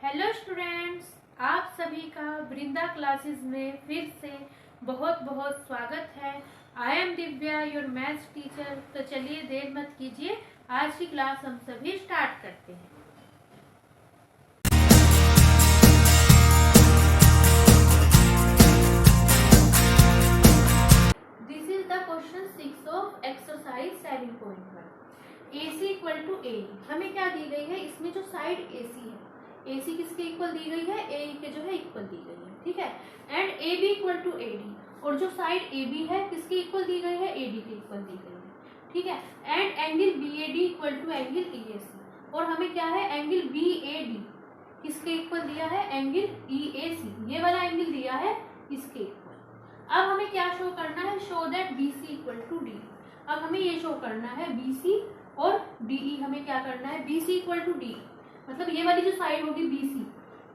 Hello students, आप सभी का वृंदा क्लासेस में फिर से बहुत बहुत स्वागत है। I am Divya, your maths teacher. तो चलिए देर मत कीजिए, आज की क्लास हम सभी स्टार्ट करते हैं। This is the question 6 of exercise 7.1। AC equal to A. हमें क्या दी गई है, इसमें जो साइड AC है, AC किसके इक्वल दी गई है, AE के जो है इक्वल दी गई है, ठीक है। And AB equal to AD, और जो साइड AB है किसके इक्वल दी गई है, AD के इक्वल दी गई है, ठीक है। And angle BAD equal to angle EAC, और हमें क्या है, एंगल BAD किसके इक्वल दिया है, एंगल EAC, ये वाला एंगल दिया है इसके इक्वल। अब हमें क्या शो करना है, show that BC equal to DE। अब हमें ये शो करना है BC और DE, हमें क्या करना है, BC इक्वल टू DE, मतलब ये वाली जो साइड होगी BC,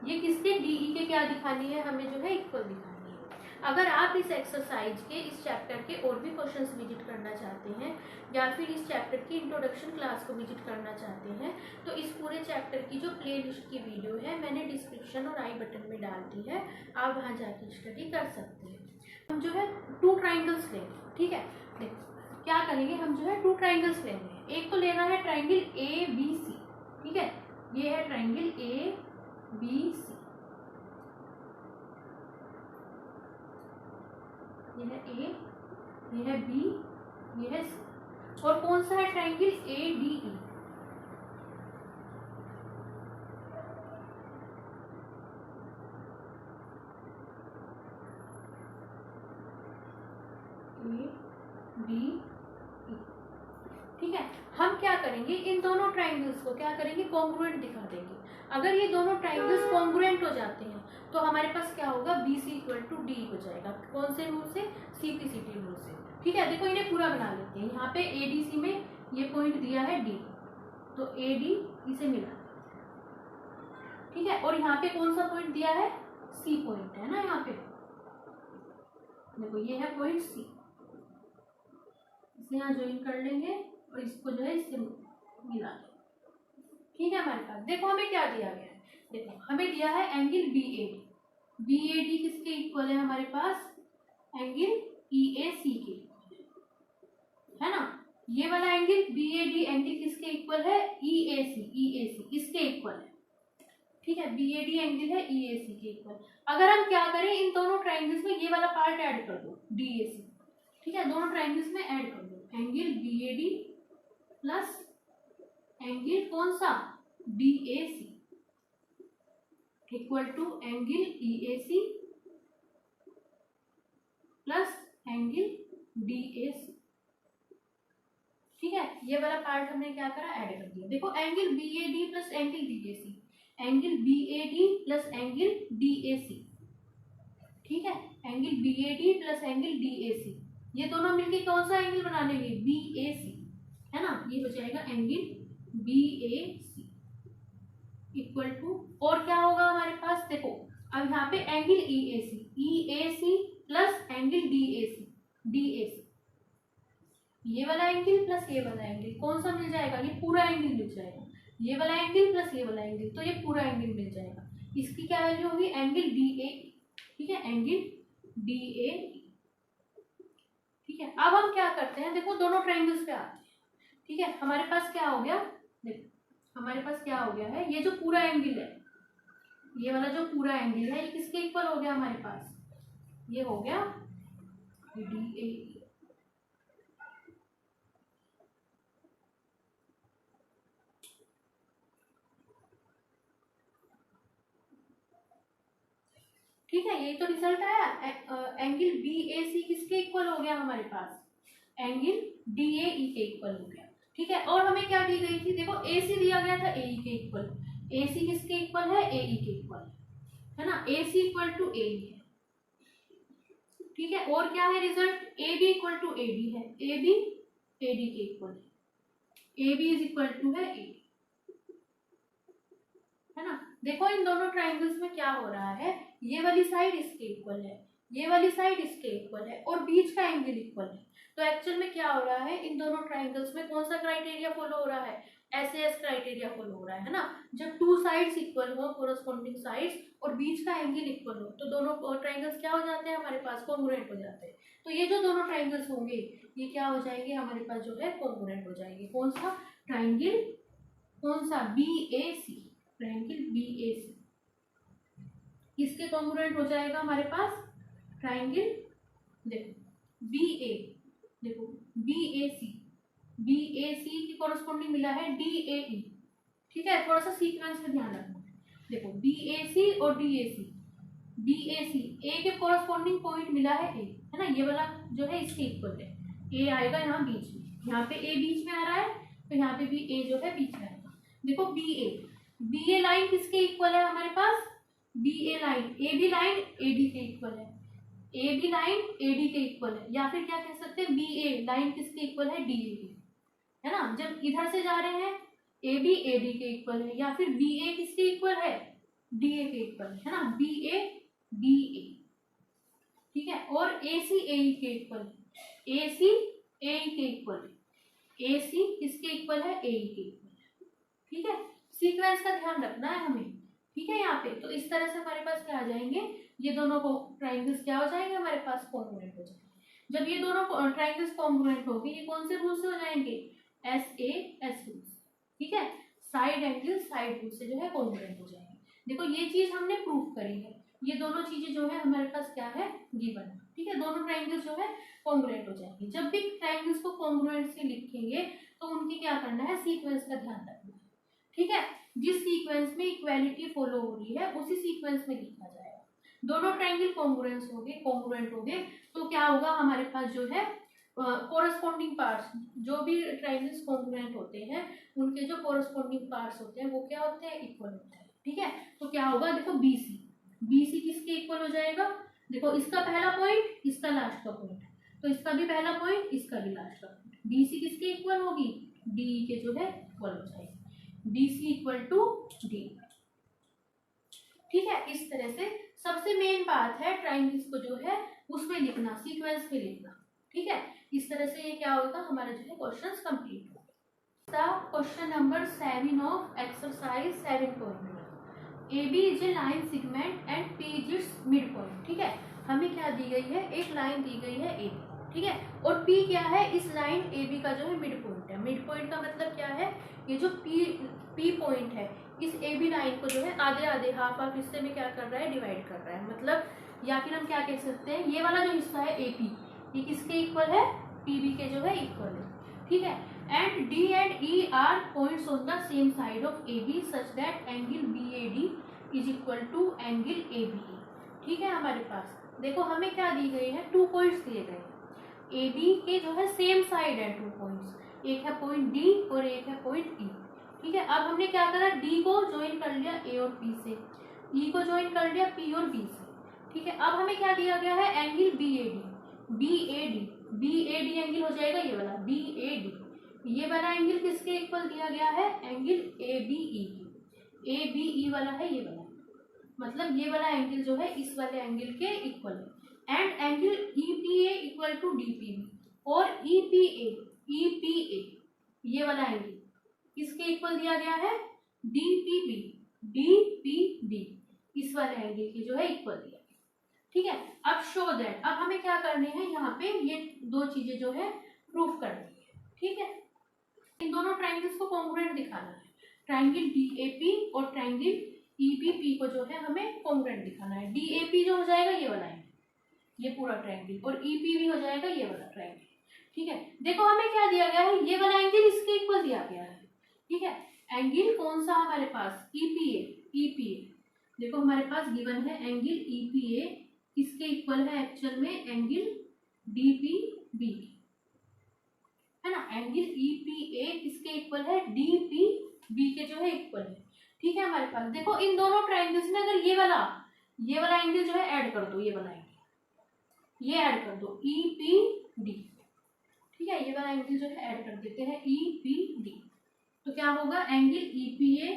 ये किसके, DE के क्या दिखानी है, हमें जो है इक्वल दिखानी है। अगर आप इस एक्सरसाइज के, इस चैप्टर के और भी क्वेश्चंस विजिट करना चाहते हैं, या फिर इस चैप्टर की इंट्रोडक्शन क्लास को विजिट करना चाहते हैं, तो इस पूरे चैप्टर की जो प्ले लिस्ट की वीडियो है मैंने डिस्क्रिप्शन और आई बटन में डाल दी है, आप वहाँ जाके स्टडी कर सकते हैं। हम जो है 2 ट्राइंगल्स लेंगे, ठीक है। देखो क्या करेंगे, हम जो है 2 ट्राइंगल्स लेंगे। एक तो लेना है ट्राइंगल ABC, ठीक है, ये है ट्राइंगल ABC, ये है A, ये है B, ये है C। और कौन सा है, ट्राइंगल ADE, ADE, ठीक है। हम क्या करेंगे, इन दोनों ट्राइंगल्स को क्या करेंगे, कॉन्ग्रुएंट दिखा देंगे। अगर ये दोनों ट्राइंगल्स कॉन्ग्रुएंट हो जाते हैं तो हमारे पास क्या होगा, BC इक्वल टू D हो जाएगा। कौन से रूल से, CPCT रूल से, ठीक है। देखो इन्हें पूरा बना लेते हैं। यहाँ पे ADC में ये पॉइंट दिया है D, तो AD इसे मिला, ठीक है। और यहाँ पे कौन सा पॉइंट दिया है, C पॉइंट है ना, यहाँ पे देखो ये है पॉइंट C, इसे यहाँ ज्वाइन कर लेंगे और इसको जो है इससे मिला लेंगे, ठीक है। हमारे पास देखो हमें क्या दिया गया है, देखो हमें दिया है एंगल BAD। BAD किसके इक्वल है, हमारे पास एंगल EAC के इक्वल है ना। ये वाला एंगल BAD एंगल किसके इक्वल है, EAC इसके इक्वल है, ठीक है। BAD एंगल है EAC के इक्वल। अगर हम क्या करें, इन दोनों ट्राइंगल्स में ये वाला पार्ट ऐड कर दो, DAC, ठीक है, दोनों ट्राइंगल्स में ऐड कर दो। एंगल BAD प्लस एंगल कौन सा, DAC equal to angle EAC plus angle DAC, ठीक है। ये वाला पार्ट हमने क्या करा, ऐड कर दिया। देखो angle BAD plus angle DAC, angle BAD plus angle DAC, ठीक है। Angle BAD plus angle DAC, ये दोनों मिलके कौन सा एंगल बना लेंगे, BAC, है ना। ये हो जाएगा एंगल BAC इक्वल टू, और क्या होगा हमारे पास, देखो अब यहाँ पे angle EAC plus angle DAC, ये वाला एंगल प्लस ये वाला एंगल कौन सा मिल जाएगा, ये पूरा एंगल मिल जाएगा। ये वाला एंगल प्लस ये वाला एंगल, तो ये पूरा एंगल मिल जाएगा। इसकी क्या वैल्यू होगी, एंगल DA, ठीक है, एंगल DA, ठीक है। अब हम क्या करते हैं, देखो दोनों ट्राइंगल्स पे आते हैं, ठीक है। हमारे पास क्या हो गया, देखो हमारे पास क्या हो गया है, ये जो पूरा एंगल है, ये वाला जो पूरा एंगल है, ये किसके इक्वल हो गया हमारे पास, ये हो गया DA, ठीक है। यही तो रिजल्ट आया। एंगल BAC किसके इक्वल हो गया हमारे पास, एंगल DAE के इक्वल हो गया, ठीक है। और हमें क्या दी गई थी, देखो AC दिया गया था AE के इक्वल, AC किसके इक्वल है, AE के इक्वल है ना, AC इक्वल टू AE है, ठीक है। और क्या है result, AB equal to AD है, AB AD के इक्वल है, AB इज इक्वल टू है AD, है ना। देखो इन दोनों ट्राइंगल्स में क्या हो रहा है, ये वाली साइड इसके इक्वल है, ये वाली साइड इसके इक्वल है, और बीच का एंगल इक्वल है। तो एक्चुअल में क्या हो रहा है, इन दोनों ट्राइंगल्स में कौन सा क्राइटेरिया फॉलो हो रहा है, SAS क्राइटेरिया फॉलो हो रहा है ना। जब टू साइड्स इक्वल हो, कोरस्पॉन्डिंग साइड्स, और बीच का एंगल इक्वल हो, तो दोनों ट्राइंगल्स क्या हो जाते हैं हमारे पास, कॉन्ग्रुएंट हो जाते हैं। तो ये जो दोनों ट्राइंगल्स होंगे ये क्या हो जाएंगे हमारे पास जो है कॉन्ग्रुएंट हो जाएंगे। कौन सा ट्राइंगल, कौन सा, BAC, ट्राइंगल BAC किसके कॉन्ग्रुएंट हो जाएगा हमारे पास, ट्राइंगल, देखो BA, देखो BAC की कॉरेस्पॉन्डिंग मिला है DAE। ठीक है, थोड़ा सा सीक्वेंस में ध्यान रखना। देखो BAC और DAC, BAC A के कॉरेस्पॉन्डिंग पॉइंट मिला है A, है ना, ये वाला जो है इसके इक्वल है। A आएगा यहाँ बीच में, यहाँ पे A बीच में आ रहा है, तो यहाँ पे भी A जो है बीच में आएगा। देखो BA लाइन किसके इक्वल है हमारे पास, BA line AB line AD के इक्वल है, AB लाइन AD के इक्वल है, या फिर क्या कह सकते हैं BA लाइन किसके इक्वल है, DA के, है ना। जब इधर से जा रहे हैं AB AD के इक्वल है, या फिर BA किसके इक्वल है, DA के इक्वल है ना, BA DA। ठीक है, और AC AE के इक्वल है, AC AE के इक्वल है, AC किसके इक्वल है, AE के इक्वल है। ठीक है, सीक्वेंस का ध्यान रखना है हमें। ठीक है, यहाँ पे तो इस तरह से हमारे पास क्या आ जाएंगे, ये दोनों ट्राइंगल्स क्या हो जाएंगे हमारे पास, कॉन्ग्रुएंट हो जाएंगे। जब ये दोनों ट्राइंगल्स कॉन्ग्रुएंट होंगे, ये कौन से रूल से हो जाएंगे, SAS रूल। ठीक है, साइड एंगल साइड रूल से जो है कॉन्ग्रुएंट हो जाएंगे। देखो ये चीज हमने प्रूफ करी है, ये दोनों चीजें जो है हमारे पास क्या है, गिवन है। ठीक है, दोनों ट्राइंगल्स जो है कॉन्ग्रुएंट हो जाएंगे। जब भी ट्राइंगल्स को कॉन्ग्रुएंट से लिखेंगे तो उनकी क्या करना है, सीक्वेंस का ध्यान रखना है। ठीक है, जिस सीक्वेंस में इक्वालिटी फॉलो हो रही है उसी सीक्वेंस में लिखा जाएगा। दोनों ट्राइंगल कॉन्ग्रुएंट हो गए तो क्या होगा हमारे पास जो है कोरस्पॉन्डिंग पार्ट्स, जो भी ट्राइंगल्स कॉन्ग्रुएंट होते हैं उनके जो कोरस्पॉन्डिंग पार्ट्स होते हैं वो क्या होते हैं, इक्वल होते हैं। ठीक है, तो क्या होगा, देखो BC किसके इक्वल हो जाएगा, देखो इसका पहला पॉइंट इसका लास्ट का पॉइंट, तो इसका भी पहला पॉइंट इसका भी लास्ट का पॉइंट, BC किसके इक्वल होगी, DE के जो है इक्वल हो जाएगी, BC इक्वल टू D। ठीक है, इस तरह से सबसे मेन बात है ट्राइंगल्स को जो है उसमें लिखना, सीक्वेंस में लिखना। ठीक है, इस तरह से ये क्या होगा हमारा जो है क्वेश्चंस कंप्लीट होगा। Question number 7 of exercise 7.1, AB is a line segment and P is it's mid point. ठीक है, हमें क्या दी गई है, एक लाइन दी गई है AB। ठीक है, और P क्या है, इस लाइन AB का जो है मिड पॉइंट है। मिड पॉइंट का मतलब क्या है, ये जो P पॉइंट है इस AB लाइन को जो है आधे आधे हाफ हिस्से में क्या कर रहा है, डिवाइड कर रहा है। मतलब या फिर हम क्या कह सकते हैं, ये वाला जो हिस्सा है AP, ये किसके इक्वल है, PB के जो है इक्वल है। ठीक है, and D and E are points on the same side of AB such that angle BAD is equal to angle ABE। ठीक है, हमारे पास देखो हमें क्या दी गई है, 2 पॉइंट्स दिए गए हैं, AB के जो है सेम साइड है 2 पॉइंट्स, एक है पॉइंट D और एक है पॉइंट E। ठीक है, अब हमने क्या करा, D को ज्वाइन कर लिया A और P से, E को ज्वाइन कर लिया P और B से। ठीक है, अब हमें क्या दिया गया है, एंगल BAD एंगल हो जाएगा ये वाला BAD। ये वाला एंगल किसके इक्वल दिया गया है, एंगल ABE वाला है ये वाला, मतलब ये वाला एंगल जो है इस वाले एंगल के इक्वल है। And angle EPA equal to DPB, और EPA ये वाला एंगल किसके इक्वल दिया गया है, DPB इस वाले एंगल की जो है इक्वल दिया। ठीक है, अब शो दैट, अब हमें क्या करने हैं, यहाँ पे ये 2 चीजें जो है प्रूफ करनी है। ठीक है, इन दोनों ट्राइंगल्स को कॉन्ग्रुएंट दिखाना है, ट्राइंगल DAP और ट्राइंगल EPP को जो है हमें कॉन्ग्रुएंट दिखाना है। DAP जो हो जाएगा ये वाला एंगल, ये पूरा ट्राइंगल, और EPB हो जाएगा ये वाला ट्राइंगल। ठीक है, देखो हमें क्या दिया गया है, ये वाला एंगल इसके इक्वल दिया गया है। ठीक है, एंगल कौन सा हमारे पास, EPA। देखो हमारे पास गिवन है एंगल EPA, किसके इक्वल है एक्चुअल में, एंगल DPB, है ना। एंगल EPA किसके इक्वल है, DPB के जो है इक्वल है। ठीक है, हमारे पास देखो इन दोनों ट्राइंगल्स में अगर ये वाला एंगल जो है ऐड कर दो, ये वाला एंगल ये ऐड कर दो, EPD। ठीक है, ये वाला एंगल जो है ऐड कर देते हैं, EPD, तो क्या होगा, angle EPA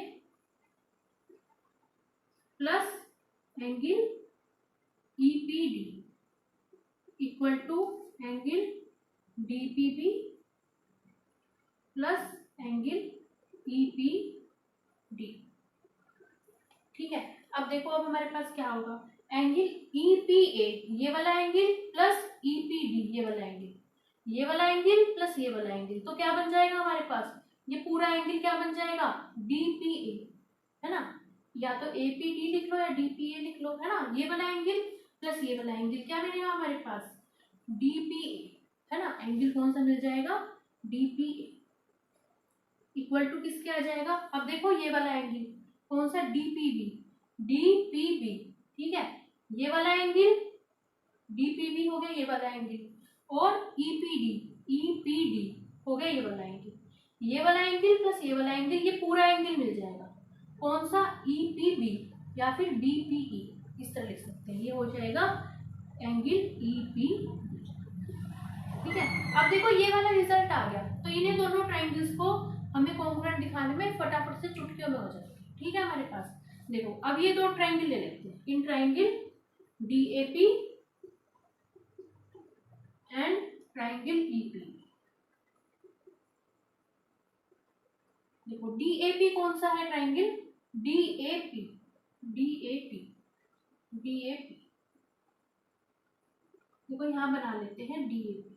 plus angle EPD equal to angle DPB plus angle EPD। ठीक है, अब देखो अब हमारे पास क्या होगा, एंगल EPA ये वाला एंगल प्लस EPD ये वाला एंगल, ये वाला एंगल प्लस ये वाला एंगल, तो क्या बन जाएगा हमारे पास, ये पूरा एंगल क्या बन जाएगा, DPA, है ना। या तो APD लिख लो या DPA लिख लो, है ना। ये वाला एंगल प्लस ये वाला एंगल क्या मिलेगा हमारे पास, DPA, है ना। एंगल कौन सा मिल जाएगा, DPA इक्वल टू किसके आ जाएगा, अब देखो ये वाला एंगल कौन सा, DPB, ठीक है। ये वाला एंगल DPB हो गया ये वाला एंगल, और EPD हो गया ये वाला एंगल, ये वाला एंगल प्लस ये वाला एंगल, ये पूरा एंगल मिल जाएगा कौन सा, EPB या फिर DPE, इस तरह लिख सकते हैं, ये हो जाएगा एंगल EPB। ठीक है, अब देखो ये वाला रिजल्ट आ गया, तो इन्हें दोनों ट्राइंगल्स को हमें कॉन्ग्रुएंट दिखाने में फटाफट से चुटकियों में हो जाएगा। ठीक है, हमारे पास देखो अब ये दो ट्राइंगल ले लेते हैं, in triangle DAP and triangle EP। देखो DAP कौन सा है ट्राइंगल, DAP देखो यहां बना लेते हैं DAP।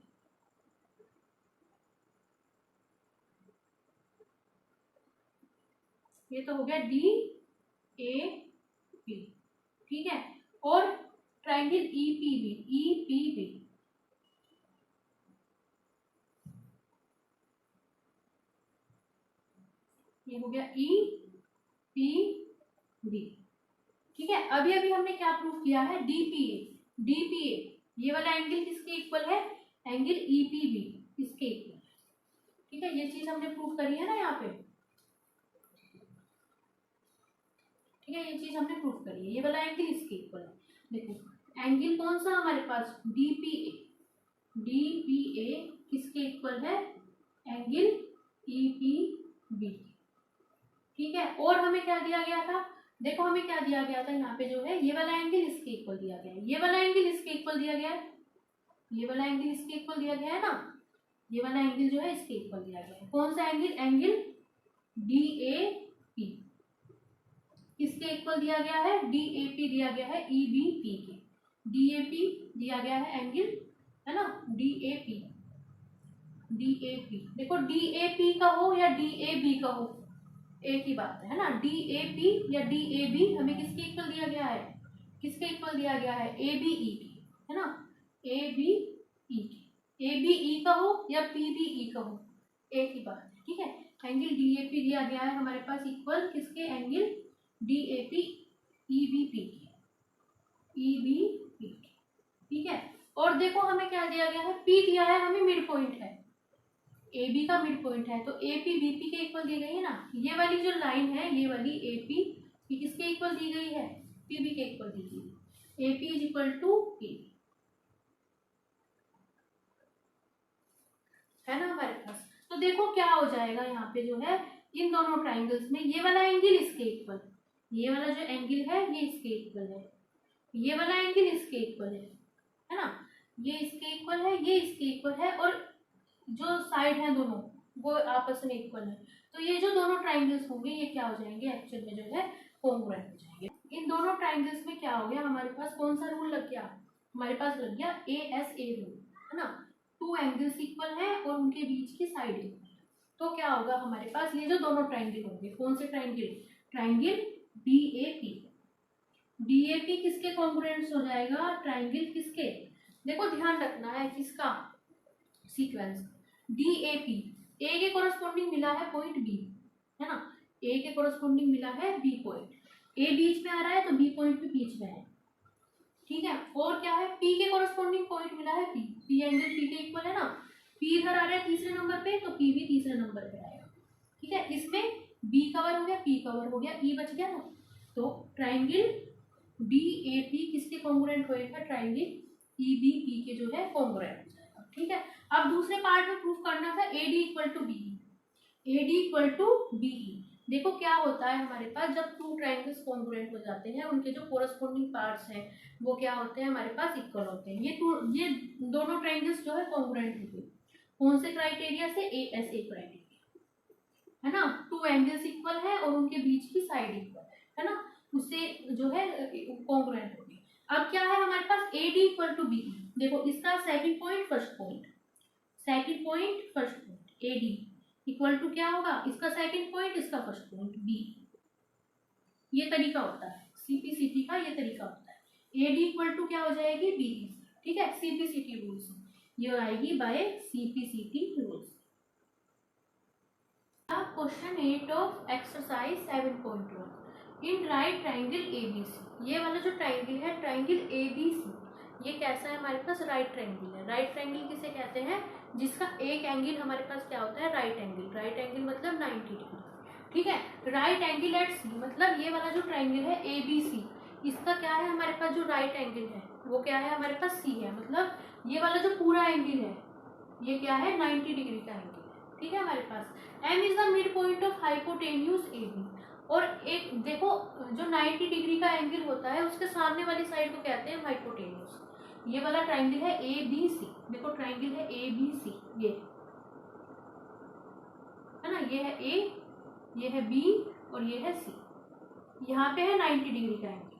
ये तो हो गया DAP, ठीक है। और ट्राइंगल EPB ये हो गया EPB। ठीक है, अभी अभी हमने क्या प्रूव किया है, DPA ये वाला एंगल किसके इक्वल है, एंगल EPB इसके इक्वल है। ठीक है, ये चीज हमने प्रूव करी है ना यहाँ पे। ठीक है, ये चीज हमने प्रूव करी है, ये वाला एंगल इसके इक्वल है। देखो एंगल कौन सा हमारे पास, DPA किसके इक्वल है, एंगल EPB। ठीक है, और हमें क्या दिया गया था, देखो हमें क्या दिया गया था यहाँ पे, जो है ये वाला एंगल इसके इक्वल दिया गया है, ये वाला एंगल इसके इक्वल दिया गया है, ये वाला एंगल इसके इक्वल दिया गया है ना, ये वाला एंगल जो है इसके इक्वल दिया गया है। कौन सा एंगल, एंगल DAP किसके इक्वल दिया गया है, DAP दिया गया है EBP के, DAP दिया गया है एंगल, है ना, DAP देखो DAP का हो या DAB का हो एक ही बात है ना। DAP या DAB हमें किसके इक्वल दिया गया है, किसके इक्वल दिया गया है, ABE की, है ना, ABE की, ABE का हो या PBE का हो एक ही बात है। ठीक है, एंगल DAP दिया गया है हमारे पास इक्वल किसके, एंगल DAP EBP की। ठीक है, और देखो हमें क्या दिया गया है, P दिया है हमें मिड पॉइंट है, AB का मिड पॉइंट है, तो AP BP के इक्वल दी गई है ना। ये वाली जो लाइन है ये वाली AP ये किसके इक्वल दी गई है, PB के इक्वल दी गई है, AP is equal to PB, है ना हमारे पास। तो देखो क्या हो जाएगा यहाँ पे जो है, इन दोनों ट्राइंगल्स में ये वाला एंगल इसके इक्वल, ये वाला जो एंगल है ये इसके इक्वल है, ये वाला एंगल इसके इक्वल है ना, ये इसके इक्वल है, ये इसके इक्वल है, और जो साइड है दोनों वो आपस में इक्वल है। तो ये जो दोनों ट्राइंगल्स होंगे ये क्या हो जाएंगे, एक्चुअल में जो है कॉन्ग्रुएंट हो जाएंगे। इन दोनों ट्राइंगल्स में क्या हो गया, हमारे पास कौन सा रूल लग गया, हमारे पास लग गया ASA रूल, है ना। टू एंगल्स इक्वल है और उनके बीच की साइड इक्वल है, तो क्या होगा हमारे पास, ये जो दोनों ट्राइंगल होंगे, कौन से ट्राइंगल, ट्राइंगल DAP किसके कॉन्ग्रुएंट्स हो जाएगा, ट्राइंगल किसके, देखो ध्यान रखना है किसका सीक्वेंस, DAP A के कोरस्पोंडिंग मिला है पॉइंट B, है ना, A के कोरस्पोंडिंग मिला है B पॉइंट, A बीच में आ रहा है तो B पॉइंट भी बीच में है। ठीक है, और क्या है, P के कोरस्पोंडिंग पॉइंट मिला है P एंगल P के इक्वल है ना, P इधर आ रहा है तीसरे नंबर पे तो P भी तीसरे नंबर पे आएगा। ठीक है, इसमें B कवर हो गया, P कवर हो गया, E बच गया ना, तो ट्राइंगल DAP किसके कॉन्ग्रुएंट होएगा, ट्राइंगल EBP के जो है कॉन्ग्रुएंट हो जाएगा। ठीक है, अब दूसरे पार्ट में प्रूफ करना था AD इक्वल टू BE। देखो क्या होता है हमारे पास, जब टू ट्राइंगल्स कॉन्ग्रुएंट हो जाते हैं उनके जो कोरस्पोंडिंग पार्ट्स हैं वो क्या होते हैं, हमारे पास इक्वल होते हैं। ये दोनों ट्राइंगल्स जो है कॉन्ग्रुएंट होते हैं, कौन से क्राइटेरिया से, ASA क्राइटेरिया, है ना, टू एंगल्स इक्वल है और उनके बीच की साइड इक्वल है ना, उससे जो है कॉन्ग्रुएंट होगी। अब क्या है हमारे पास AD इक्वल टू BE। देखो इसका second point first point, second point first point AD equal to क्या होगा, इसका सेकंड पॉइंट इसका फर्स्ट पॉइंट B। ये तरीका होता है CPCT का, ये तरीका होता है। AD इक्वल टू क्या हो जाएगी BE, ठीक है, CPCT रूल्स ये आएगी by CPCT rules. Question 8 of exercise 7.1 in right triangle ABC। ये वाला जो ट्राइंगल है ट्राइंगल ABC, ये कैसा है हमारे पास, राइट ट्राइंगल है। राइट ट्राइंगल किसे कहते हैं, जिसका एक एंगल हमारे पास क्या होता है, राइट एंगल। राइट एंगल मतलब 90 डिग्री, ठीक है। राइट एंगल एट C मतलब ये वाला जो ट्राइंगल है ABC, इसका क्या है हमारे पास, जो राइट एंगल है वो क्या है हमारे पास C है। मतलब ये वाला जो पूरा एंगल है ये क्या है 90 डिग्री का एंगल है, ठीक है हमारे पास। M is the mid point of hypotenuse AB। और एक देखो जो 90 डिग्री का एंगल होता है उसके सामने वाली साइड को कहते हैं हाइपोटेन्यूज। ये वाला ट्राइंगल है ABC, देखो ट्राइंगल है ABC, ये है ना, ये है A, ये है B और ये है C। यहाँ पे है 90 डिग्री का एंगल,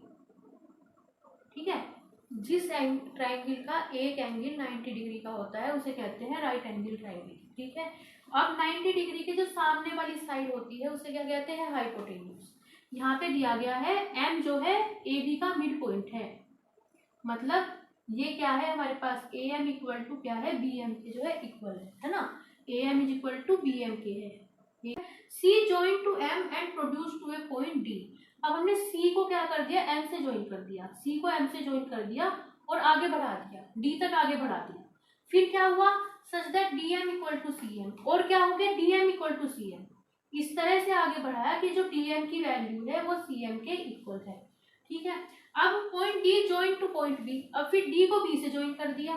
ठीक है। जिस ट्राइंगल का एक एंगल 90 डिग्री का होता है उसे कहते हैं राइट एंगल ट्राइंगल, ठीक है। अब 90 डिग्री के जो सामने वाली साइड होती है उसे क्या कहते हैं, हाइपोटेन्यूज। यहाँ पे दिया गया है M जो है AB का मिड पॉइंट है, मतलब ये क्या है हमारे पास AM इक्वल टू क्या है BM के जो है इक्वल है ना, AM is equal to BM के है। C join to M and produce to a point D। अब हमने C को क्या कर दिया, M से ज्वाइन कर दिया, C को M से ज्वाइन कर दिया और आगे बढ़ा दिया, D तक आगे बढ़ा दिया। फिर क्या हुआ, such that DM equal to CM, और क्या हो गया DM इक्वल टू CM। इस तरह से आगे बढ़ाया कि जो DM की वैल्यू है वो CM के इक्वल है, ठीक है। अब point D join two point B, अब फिर D को B से ज्वाइन कर दिया,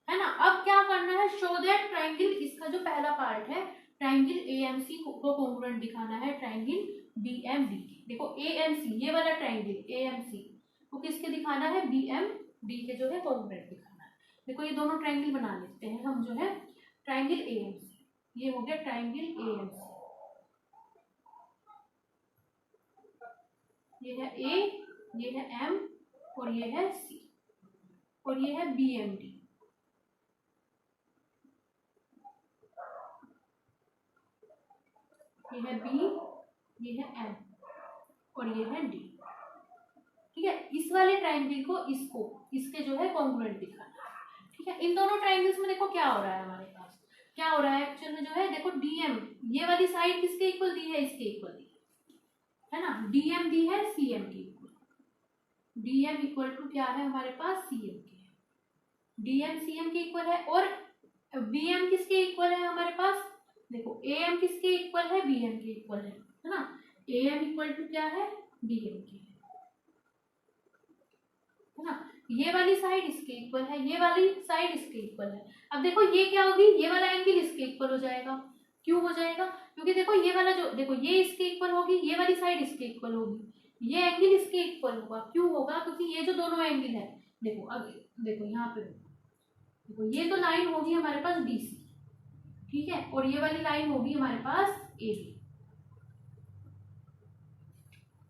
है ना। अब क्या करना है, शो दैट ट्राइंगल, इसका जो पहला पार्ट है ट्राइंगल AMC को कॉन्ग्रुएंट दिखाना है ट्राइंगल BMD। देखो AMC ये वाला ट्राइंगल AMC को किसके दिखाना है, BMD के जो है कॉन्ग्रुएंट दिखाना है। देखो ये दोनों ट्राइंगल बना लेते हैं हम जो है ट्राइंगल AMC, ये हो गया ट्राइंगल AMC, ये है A, ये है M और ये है C और ये है BMD। ये है B, ये है M और ये है D, ठीक है। इस वाले ट्राइंगल को इसको इसके जो है कॉन्ग्रुएंट दिखाना है, ठीक है। इन दोनों ट्राइंगल्स में देखो क्या हो रहा है हमारे पास, क्या हो रहा है एक्चुअल में जो है, देखो DM ये वाली साइड किसके इक्वल दी है, इसके इक्वल दी है ना, DM दी है CM के इक्वल। DM इक्वल टू क्या है हमारे पास CM के, DM CM के इक्वल है। और BM किसके इक्वल है हमारे पास, देखो AM किसके इक्वल है, BM के इक्वल है ना। AM इक्वल टू क्या है BM के, है ना। ये वाली साइड इसके इक्वल है, ये वाली साइड इसके इक्वल है। अब देखो ये क्या होगी, ये वाला एंगल इसके इक्वल हो जाएगा। क्यों हो जाएगा, क्योंकि देखो ये वाला जो, देखो ये इसके इक्वल होगी, ये वाली साइड इसके इक्वल होगी, ये एंगल इसके इक्वल होगा। क्यों होगा, क्योंकि ये जो दोनों एंगल है, देखो अब देखो यहाँ पे देखो ये तो लाइन होगी हमारे पास BC, ठीक है, और ये वाली लाइन होगी हमारे पास AB,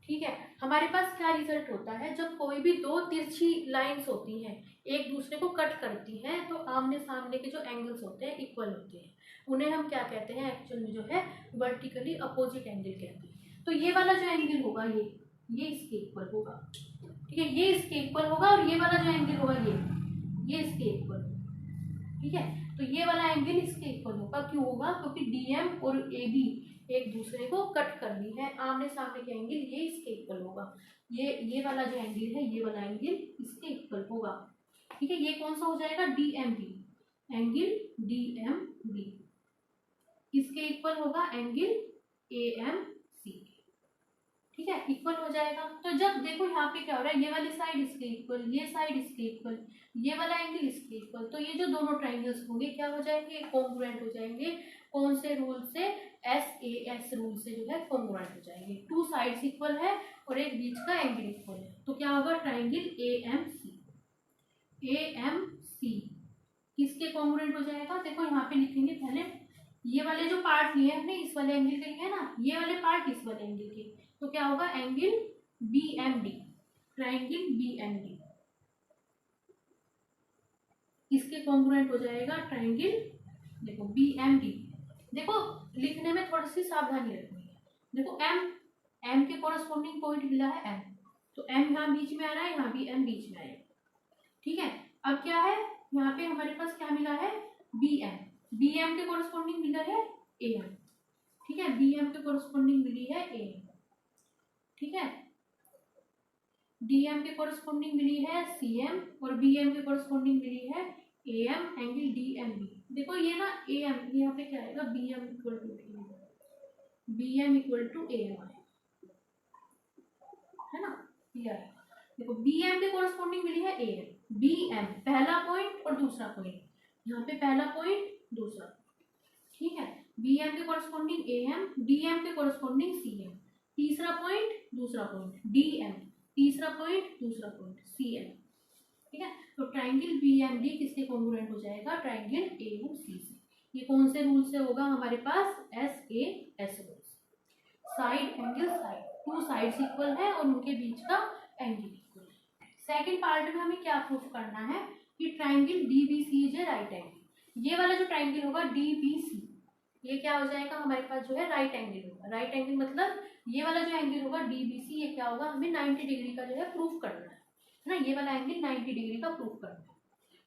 ठीक है। हमारे पास क्या रिजल्ट होता है, जब कोई भी दो तिरछी लाइंस होती हैं एक दूसरे को कट करती हैं तो आमने सामने के जो एंगल्स होते हैं इक्वल होते हैं, उन्हें हम क्या कहते हैं एक्चुअल में जो है वर्टिकली अपोजिट एंगल कहते हैं। तो ये वाला जो एंगल होगा ये इसके इक्वल होगा, ठीक है, ये इसके इक्वल होगा, और ये वाला जो एंगल होगा ये इसके इक्वल, ठीक है। तो ये वाला एंगल इसके इक्वल होगा, क्यों होगा, क्योंकि DM और AB एक दूसरे को कट कर दी है, आमने सामने के एंगल ये इसके इक्वल होगा, ये वाला जो एंगल है ये वाला एंगल इसके इक्वल होगा, ठीक है। ये कौन सा हो जाएगा, DMB, एंगल DMB किसके इक्वल होगा, एंगल AMC, ठीक है, इक्वल हो जाएगा। तो जब देखो यहाँ पे क्या हो रहा है, ये वाली साइड इसके इक्वल, ये साइड इसके इक्वल, ये वाला एंगल इसके इक्वल, तो ये जो दोनों ट्राइंगल्स होंगे क्या हो जाएंगे, कॉन्ग्रुएंट हो जाएंगे। कौन से रूल से, SAS रूल से जो है कॉन्ग्रुएंट हो जाएंगे। टू साइड्स इक्वल है और एक बीच का एंगल इक्वल है, तो क्या होगा, ट्राइंगल AMC किसके कॉन्ग्रुएंट हो जाएगा, देखो यहाँ पे लिखेंगे पहले ये वाले जो पार्ट लिए हमने इस वाले एंगल के लिए ना, ये वाले पार्ट इस वाले एंगल के, तो क्या होगा एंगल BMD, ट्राइंगल BMD इसके कॉन्ग्रुएंट हो जाएगा ट्राइंगल, देखो BMD। देखो लिखने में थोड़ी सी सावधानी रखनी है। देखो M के कॉरस्पॉन्डिंग पॉइंट मिला है M, तो M यहाँ बीच में आ रहा है, यहाँ भी M बीच में आएगा, ठीक है। अब क्या है यहाँ पे हमारे पास क्या मिला है BM के कॉरस्पॉन्डिंग मिला है AM, ठीक है। BM के कॉरस्पॉन्डिंग मिली है AM, ठीक है। DM के कॉरस्पॉन्डिंग मिली है CM और BM के कॉरस्पॉन्डिंग मिली है AM एंगल DMB। देखो ये ना AM यहाँ पे क्या आएगा BM इक्वल टू AM है ना, ये आएगा। देखो BM के कॉरस्पॉन्डिंग मिली है AM, BM पहला पॉइंट और दूसरा पॉइंट, यहाँ पे पहला पॉइंट दूसरा, ठीक है। BM के कॉरस्पॉन्डिंग AM, DM के कॉरस्पॉन्डिंग CM, तीसरा पॉइंट दूसरा पॉइंट DM, तीसरा पॉइंट दूसरा पॉइंट CM, ठीक है। तो ट्राइंगल BMD किसके कॉन्ग्रुएंट हो जाएगा ट्राइंगल AOC से। ये कौन से रूल से होगा हमारे पास SAS rule, side angle side, two sides equal है और उनके बीच का एंगल इक्वल है। सेकंड पार्ट में हमें क्या प्रूफ करना है कि triangle DBC is a right angle. ये वाला जो ट्राइंगल होगा DBC, ये क्या हो जाएगा हमारे पास जो है राइट एंगल होगा। राइट एंगल मतलब ये वाला जो एंगल होगा DBC, ये क्या होगा हमें 90 डिग्री का जो है प्रूफ करना है ना, ये वाला एंगल 90 डिग्री का प्रूफ करना है,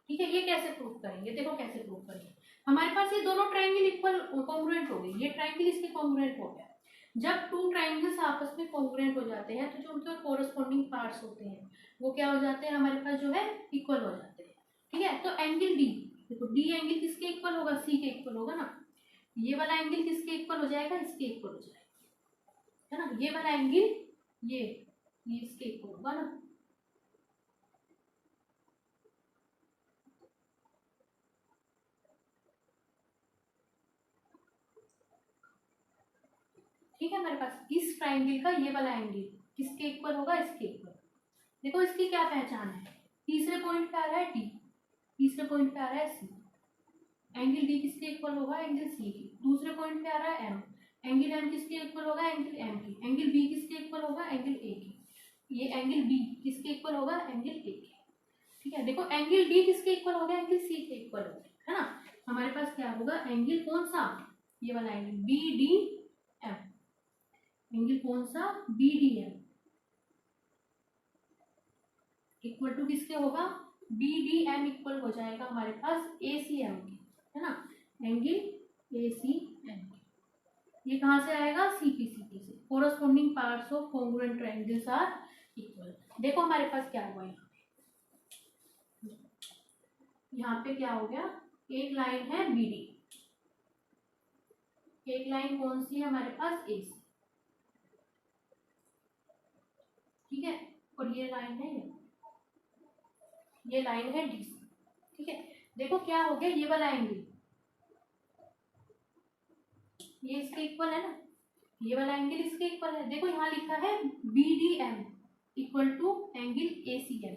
ठीक है। ये कैसे प्रूफ करेंगे, देखो कैसे प्रूफ करेंगे। हमारे पास ये दोनों ट्राइंगल इक्वल कॉन्ग्रुएंट हो गए, ये ट्राइंगल इसके कॉन्ग्रुएंट हो गया। जब टू ट्राइंगल्स आपस में कॉन्ग्रुएंट हो जाते हैं तो जो उनके कोरस्पॉन्डिंग पार्ट्स होते हैं वो क्या हो जाते हैं हमारे पास जो है इक्वल हो जाते हैं, ठीक है। तो एंगल D, देखो D एंगल किसके इक्वल होगा C के इक्वल होगा ना, ये वाला एंगल किसके इक्वल हो जाएगा इसके इक्वल हो जाएगा, है ना। ये वाला एंगल ये इसके इक्वल होगा ना, ठीक है। हमारे पास इस ट्राइंगल का ये वाला एंगल किसके इक्वल होगा इसके इक्वल। देखो इसकी क्या पहचान है, तीसरे पॉइंट पे आ रहा है D, तीसरे पॉइंट पे आ रहा है C, एंगल D किसके इक्वल होगा एंगल C की। दूसरे पॉइंट पे आ रहा है M, एंगल M किसके इक्वल होगा एंगल M की। एंगल B किसके इक्वल होगा एंगल A की। ये एंगल B किसके इक्वल होगा एंगल A की, ठीक है। देखो एंगल D किसके इक्वल होगा एंगल C के इक्वल होगा, है ना। हमारे पास क्या होगा एंगल कौन सा, ये वाला एंगल BDM, एंगल कौन सा BDM इक्वल टू किसके होगा BDM इक्वल हो जाएगा हमारे पास ACM के, है ना। एंगल ACM, ये कहाँ से आएगा CPCP से। Corresponding parts of congruent triangles are equal. देखो हमारे पास क्या हुआ यहाँ पे क्या हो गया, एक लाइन है BD, एक लाइन कौन सी है हमारे पास AC, ठीक है। और ये लाइन है ये लाइन है DC, ठीक है। देखो क्या हो गया, ये वाला एंगल ये इसके इक्वल है ना, ये वाला एंगल इसके इक्वल है। देखो यहाँ लिखा है BDM equal to angle ACM,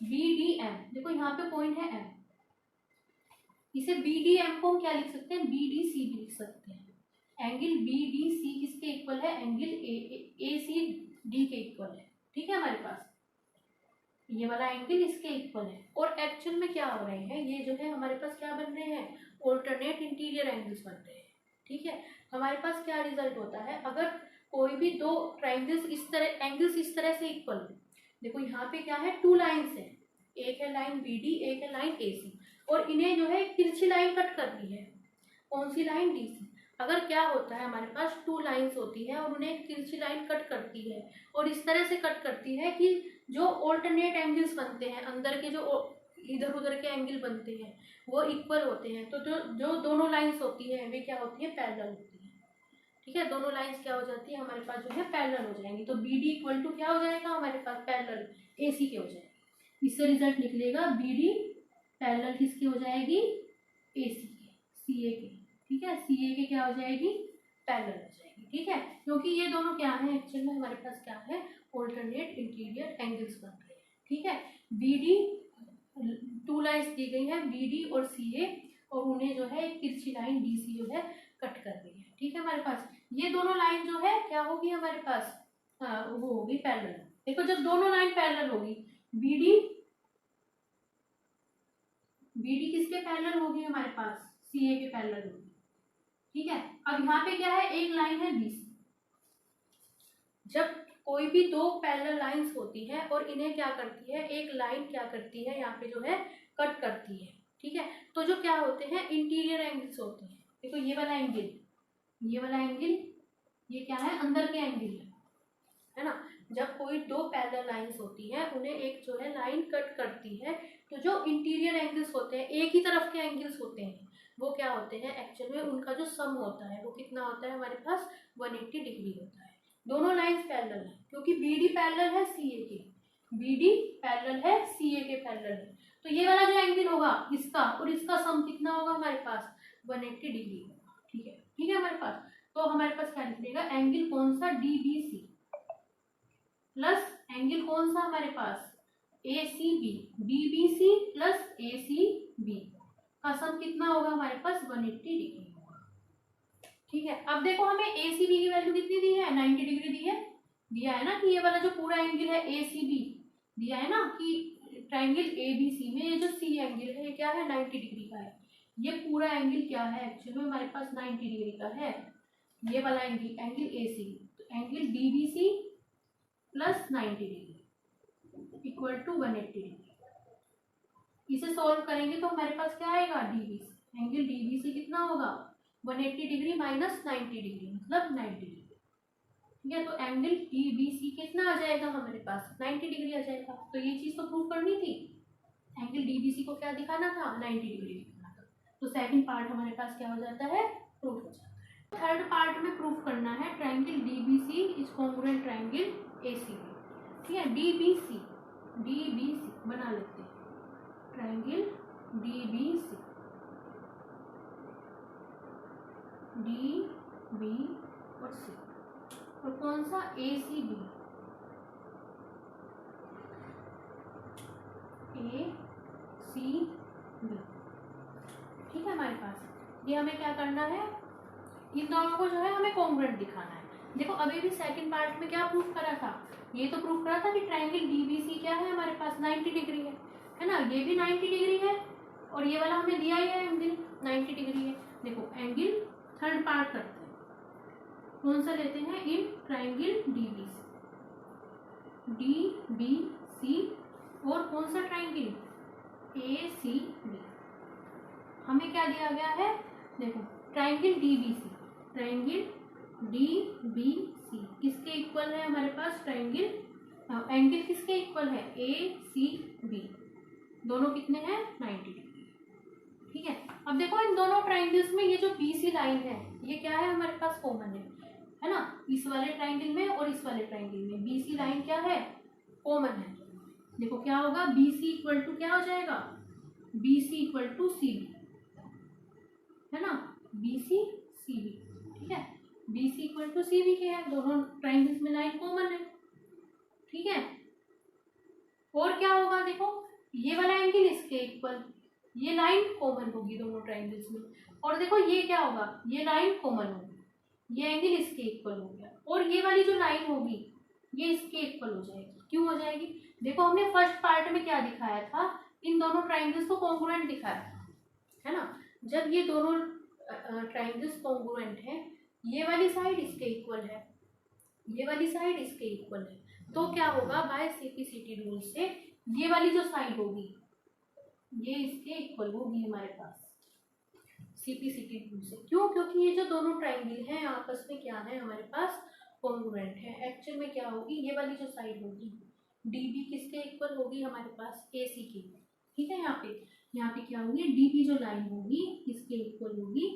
BDM देखो यहाँ पे पॉइंट है M, इसे BDM को हम क्या लिख सकते हैं BDC भी लिख सकते हैं। एंगल BDC किसके इक्वल है एंगल ACD के इक्वल है, ठीक है। हमारे पास ये वाला एंगल इसके इक्वल है और एक्चुअल में क्या हो रहे हैं, ये जो है हमारे पास क्या बन रहे हैं ऑल्टरनेट इंटीरियर एंगल्स बन रहे हैं, ठीक है। हमारे पास क्या रिजल्ट होता है अगर कोई भी दो ट्राइंगल्स इस तरह एंगल्स इस तरह से इक्वल हो। देखो यहाँ पे क्या है टू लाइंस है, एक है लाइन BD एक है लाइन AC और इन्हें जो है एक तिरछी लाइन कट करनी है, कौन सी लाइन DC। अगर क्या होता है हमारे पास टू लाइंस होती है और उन्हें एक तिरछी लाइन कट करती है और इस तरह से कट करती है कि जो ऑल्टरनेट एंगल्स बनते हैं अंदर के जो इधर उधर के एंगल बनते हैं वो इक्वल होते हैं, तो जो दोनों लाइंस होती है वे क्या होती है पैरेलल होती है, ठीक है। दोनों लाइंस क्या हो जाती है हमारे पास जो है पैरेलल हो जाएंगी, तो BD इक्वल टू क्या हो जाएगा हमारे पास पैरेलल AC के हो जाएगी। इससे रिजल्ट निकलेगा BD पैरेलल किसकी हो जाएगी AC के, CA के, ठीक है। CA के क्या हो जाएगी पैरेलल हो जाएगी, ठीक है। क्योंकि ये दोनों क्या है एक्चुअल में हमारे पास क्या है ऑल्टरनेट इंटीरियर एंगल्स बन रहे हैं, ठीक है। BD टू लाइंस दी गई है BD और CA और उन्हें जो है एक तिरछी लाइन BC जो है कट कर रही है। ठीक है, हमारे पास ये दोनों लाइन जो है क्या होगी हमारे पास, वो होगी पैरेलल। देखो जब दोनों लाइन पैरेलल होगी, BD किसके पैरेलल होगी हमारे पास, CA के पैरेलल होगी। ठीक है, अब यहाँ पे क्या है, एक लाइन है BC। जब कोई भी दो पैरेलल लाइंस होती है और इन्हें क्या करती है, एक लाइन क्या करती है यहाँ पे जो है कट करती है। ठीक है, तो जो क्या होते हैं इंटीरियर एंगल्स होते हैं। देखो ये वाला एंगल, ये वाला एंगल, ये क्या है अंदर के एंगल है ना। जब कोई दो पैरेलल लाइंस होती हैं उन्हें एक जो है लाइन कट करती है, तो जो इंटीरियर एंगल्स होते हैं, एक ही तरफ के एंगल्स होते हैं, वो क्या होते हैं एक्चुअल में उनका जो सम होता है वो कितना होता है हमारे पास 180 डिग्री होता है। दोनों लाइंस पैरेलल है क्योंकि BD पैरेलल है CA के, BD पैरेलल है CA के पैरेलल है, तो ये वाला जो एंगल होगा इसका और इसका सम कितना होगा हमारे पास 180 डिग्री होगा। ठीक है, ठीक है हमारे पास, तो हमारे पास क्या निकलेगा, एंगल कौन सा DBC प्लस एंगल कौन सा हमारे पास ACB, DBC प्लस ACB का सम कितना होगा हमारे पास 180 डिग्री होगा। ठीक है, अब देखो हमें ACB की वैल्यू कितनी दी है, 90 डिग्री दी है, दिया है ना कि ये वाला जो पूरा एंगल है ACB दिया है ना कि ट्राइंगल ABC में ये जो C एंगल है ये क्या है 90 डिग्री का है। ये पूरा एंगल क्या है एक्चुअली में हमारे पास 90 डिग्री का है, ये वाला एंगल ACB, तो angle DBC plus 90 degree equal to 180 degree. इसे सॉल्व करेंगे तो हमारे पास क्या आएगा, DBC एंगल DBC कितना होगा 180 डिग्री माइनस 90 डिग्री मतलब 90 डिग्री। ठीक है, तो एंगल DBC कितना आ जाएगा हमारे पास 90 डिग्री आ जाएगा। तो ये चीज तो प्रूव करनी थी, एंगल DBC को क्या दिखाना था 90 डिग्री दिखाना था। तो सेकंड पार्ट हमारे पास क्या हो जाता है, प्रूफ हो जाता है। थर्ड पार्ट में प्रूफ करना है triangle DBC is congruent triangle ACB। ठीक है, DBC बना लेते हैं, ट्राइंगल DBC, DB और C, और कौन सा ACB, ठीक है हमारे पास। ये हमें क्या करना है, इन दोनों को जो है हमें कॉन्ग्रुएंट दिखाना है। देखो अभी भी सेकंड पार्ट में क्या प्रूफ करा था, ये तो प्रूफ करा था कि ट्राइंगल DBC क्या है हमारे पास 90 डिग्री है ना, ये भी 90 डिग्री है और ये वाला हमें दिया ही है एंगल 90 डिग्री है। देखो एंगल थर्ड पार्ट करते हैं, कौन सा लेते हैं, इन ट्राइंगल DBC और कौन सा ट्राइंगल ACB। हमें क्या दिया गया है, देखो ट्राइंगल DBC किसके इक्वल है हमारे पास, ट्राइंगल एंगल किसके इक्वल है ACB, दोनों कितने हैं 90 डिग्री। ठीक है, अब देखो इन दोनों ट्राइंगल्स में ये जो BC लाइन है ये क्या है हमारे पास कॉमन है ना, इस वाले ट्राइंगल में और इस वाले ट्राइंगल में BC लाइन क्या है कॉमन है। देखो क्या होगा, BC इक्वल टू क्या हो जाएगा, BC इक्वल टू CB है ना, BC CB। ठीक है, BC इक्वल टू CB के है, दोनों ट्राइंगल्स में लाइन कॉमन है। ठीक है, और क्या होगा, देखो ये वाला एंगल इसके इक्वल, ये लाइन कॉमन होगी दोनों ट्राइंगल्स में, और देखो ये क्या होगा, ये लाइन कॉमन होगी, ये एंगल इसके इक्वल हो गया, और ये वाली जो लाइन होगी ये इसके इक्वल हो जाएगी। क्यों हो जाएगी, देखो हमने फर्स्ट पार्ट में क्या दिखाया था, इन दोनों ट्राइंगल्स को कॉन्ग्रुएंट दिखाया था है ना। जब ये दोनों ट्राइंगल्स कॉन्ग्रुएंट है, ये वाली साइड इसके इक्वल है, ये वाली साइड इसके इक्वल है, तो क्या होगा, बाय CP/CT रूल से ये वाली जो साइड होगी ये इसके इक्वल होगी हमारे पास CP/CT रूल से। क्यों, क्योंकि ये जो दोनों ट्राइंगल हैं आपस में क्या है हमारे पास कॉन्ग्रुएंट है। एक्चुअल में क्या होगी, ये वाली जो साइड होगी DB किसके इक्वल होगी हमारे पास AC की। ठीक है, यहाँ पे क्या होगी, DB जो लाइन होगी इसके इक्वल होगी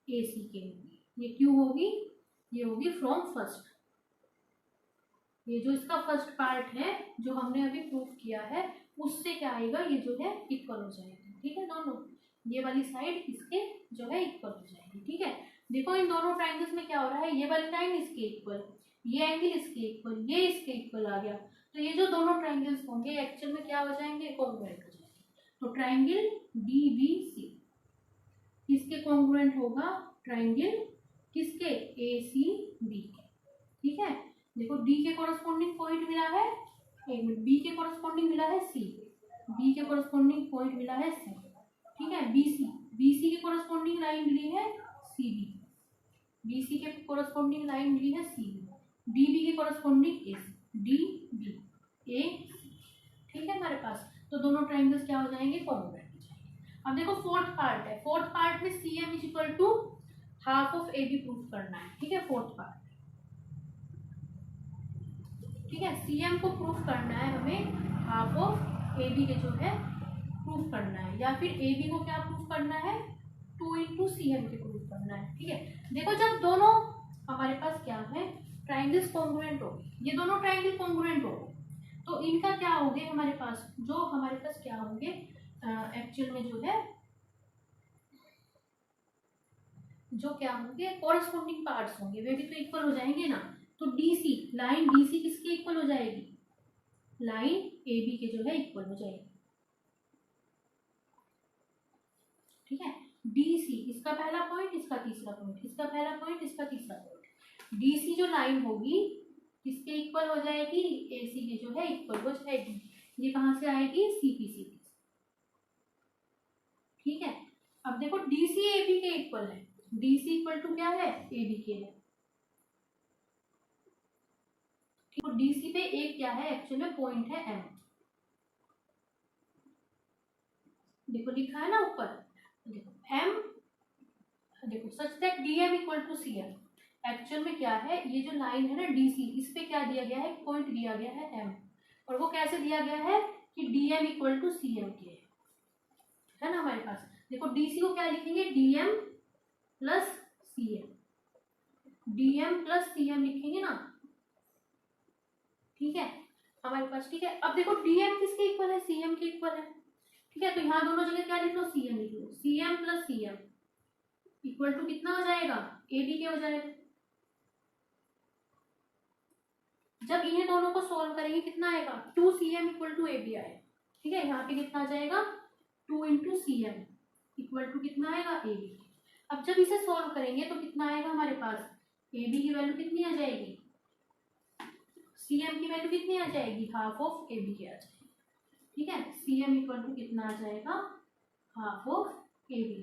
AC के होगी। ये क्यों होगी, ये होगी फ्रॉम फर्स्ट, ये जो इसका फर्स्ट पार्ट है जो हमने अभी प्रूफ किया है उससे क्या आएगा, ये जो है इक्वल हो जाएगा। ठीक है, दोनों ये वाली साइड इसके जो है इक्वल हो जाएगी। ठीक है, देखो इन दोनों ट्राइंगल्स में क्या हो रहा है, ये वाली लाइन इसके इक्वल, ये एंगल इसके इक्वल, ये इसके इक्वल आ गया, तो ये जो दोनों ट्राइंगल्स होंगे एक्चुअल में क्या हो जाएंगे, कॉन्ग्रुएंट हो जाएंगे। तो ट्राइंगल DBC किसके कॉन्ग्रुएंट होगा, ट्राइंगल किसके, ए सी बी के। ठीक है, देखो डी के कॉरस्पॉन्डिंग पॉइंट मिला है, एक मिनट, बी के कॉरस्पॉन्डिंग मिला है सी, बी के कॉरस्पॉन्डिंग पॉइंट मिला है सी। ठीक है, बीसी के कॉरस्पॉन्डिंग लाइन मिली है सी बी, बीसी के कॉरस्पॉन्डिंग लाइन मिली है सी बी, डी बी के कॉरस्पॉन्डिंग ए डी बी ए। ठीक है हमारे पास, तो दोनों ट्राइंगल्स क्या हो जाएंगे, कॉन्ग्रुएंट हो जाएंगे। अब देखो फोर्थ पार्ट है, फोर्थ पार्ट में C M is equal to half of A B proof करना है। ठीक है, फोर्थ पार्ट, ठीक है, सी एम को प्रूफ करना है हमें, हाफ ऑफ ए बी के जो है प्रूफ करना है, या फिर ए बी को क्या प्रूफ करना है, 2 इंटू सी एम के प्रूफ करना है। ठीक है, देखो जब दोनों हमारे पास क्या है, ट्राइंगल्स कॉन्ग्रुएंट हो, ये दोनों ट्राइंगल कॉन्ग्रुएंट हो, तो इनका क्या होंगे हमारे पास, जो हमारे पास क्या होंगे एक्चुअल में जो है, जो क्या होंगे कॉरस्पॉन्डिंग पार्ट्स होंगे, वे भी तो इक्वल हो जाएंगे ना। तो डीसी, लाइन डीसी किसके इक्वल हो जाएगी, लाइन ए बी के जो है इक्वल हो जाएगी। ठीक है, डीसी इसका पहला पॉइंट, इसका तीसरा पॉइंट, इसका पहला पॉइंट, इसका तीसरा पॉइंट, डीसी जो लाइन होगी किसके इक्वल हो जाएगी, एसी के जो है इक्वल हो जाएगी। ये कहां से आएगी, सीपीसी। ठीक है, अब देखो डीसी ए बी के इक्वल है, डीसी इक्वल टू क्या है, ए बी के है। तो डीसी पे एक क्या है, एक्चुअल में पॉइंट है एम, देखो लिखा है ना ऊपर, देखो एम, देखो such that DM equal to C M. Actual में क्या है, ये जो लाइन है ना डीसी, इस पे क्या दिया गया है, पॉइंट दिया गया है एम, और वो कैसे दिया गया है कि DM equal to C M के है ना हमारे पास। देखो डीसी को क्या लिखेंगे, DM plus C M, DM plus C M लिखेंगे ना। ठीक है हमारे पास, ठीक है, अब देखो डीएम किसके इक्वल है, सीएम के इक्वल है। ठीक है, तो यहाँ दोनों जगह क्या लिख लो, सीएम लिख लो, CM plus CM equal to कितना हो जाएगा, ए बी के हो जाएगा। जब इन्हें दोनों को सोल्व करेंगे कितना आएगा, 2 CM equal to A B आएगा। ठीक है, यहाँ पे कितना आ जाएगा, 2 into C M equal to कितना आएगा, ए बी। अब जब इसे सोल्व करेंगे तो कितना आएगा हमारे पास, ए बी की वैल्यू कितनी आ जाएगी, सी एम की वैल्यू कितनी आ जाएगी, हाफ ऑफ ए बी की आ जाएगी। ठीक है, सी एम इक्वल टू कितना आ जाएगा, हाफ ऑफ ए बी।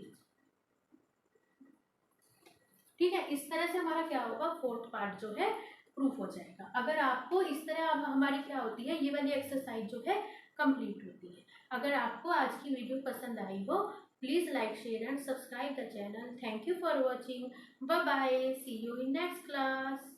ठीक है, इस तरह से हमारा क्या होगा, फोर्थ पार्ट जो है प्रूफ हो जाएगा। अगर आपको इस तरह हमारी क्या होती है, ये वाली एक्सरसाइज जो है कंप्लीट होती है। अगर आपको आज की वीडियो पसंद आई हो, please like share and subscribe the channel. Thank you for watching, bye bye, see you in next class.